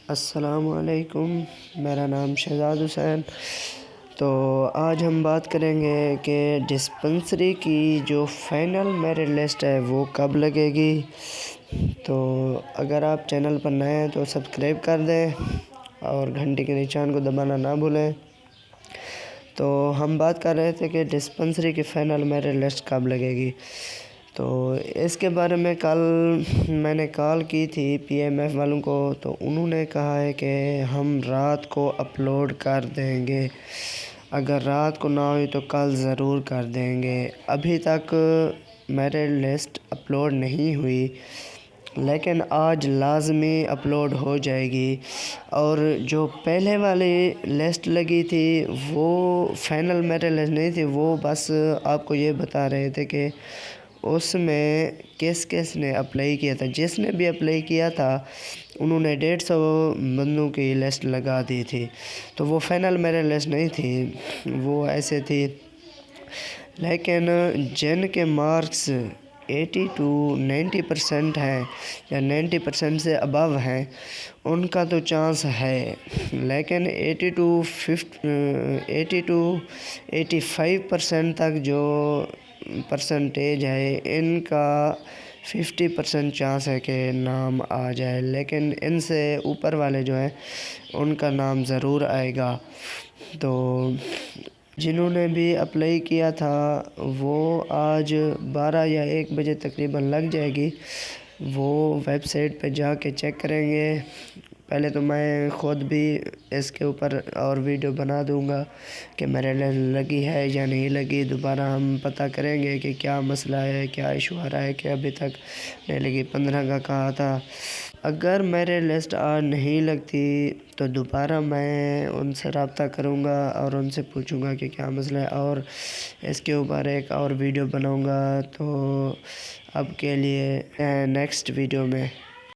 السلام علیکم، میرا نام شہزاد حسین۔ تو آج ہم بات کریں گے کہ ڈسپنسری کی جو فائنل میرٹ لسٹ ہے وہ کب لگے گی۔ تو اگر آپ چینل پر نئے ہیں تو سبسکرائب کر دیں اور گھنٹی کے نشان کو دبانا نہ بھولیں۔ تو ہم بات کر رہے تھے کہ ڈسپنسری کی فائنل میرٹ لسٹ کب لگے گی۔ تو اس کے بارے میں کل میں نے کال کی تھی پی ایم ایف والوں کو، تو انہوں نے کہا ہے کہ ہم رات کو اپلوڈ کر دیں گے، اگر رات کو نہ ہوئی تو کل ضرور کر دیں گے۔ ابھی تک میرٹ لسٹ اپلوڈ نہیں ہوئی، لیکن آج لازمی اپلوڈ ہو جائے گی۔ اور جو پہلے والی لسٹ لگی تھی وہ فائنل میرٹ لسٹ نہیں تھی، وہ بس آپ کو یہ بتا رہے تھے کہ اس میں کس نے اپلائی کیا تھا۔ جس نے بھی اپلائی کیا تھا انہوں نے 150 بندوں کی لسٹ لگا دی تھی، تو وہ فائنل میرٹ لسٹ نہیں تھی، وہ ایسے تھی۔ لیکن جن کے مارکس 80 to 90% ہیں یا 90% سے ابو ہیں ان کا تو چانس ہے، لیکن 80 to 85% تک جو پرسنٹیج ہے ان کا 50% چانس ہے کہ نام آ جائے، لیکن ان سے اوپر والے جو ہیں ان کا نام ضرور آئے گا۔ تو جنہوں نے بھی اپلائی کیا تھا وہ آج 12 یا 1 بجے تقریباً لگ جائے گی، وہ ویب سائٹ پہ جا کے چیک کریں گے۔ پہلے تو میں خود بھی اس کے اوپر اور ویڈیو بنا دوں گا کہ میرے لگی ہے یا نہیں لگی۔ دوبارہ ہم پتہ کریں گے کہ کیا مسئلہ ہے، کیا ایشو آ رہا ہے کہ ابھی تک نہیں لگی۔ 15 کا کہا تھا۔ اگر میرے لسٹ آج نہیں لگتی تو دوبارہ میں ان سے رابطہ کروں گا اور ان سے پوچھوں گا کہ کیا مسئلہ ہے، اور اس کے اوپر ایک اور ویڈیو بناؤں گا۔ تو اب کے لیے نیکسٹ ویڈیو میں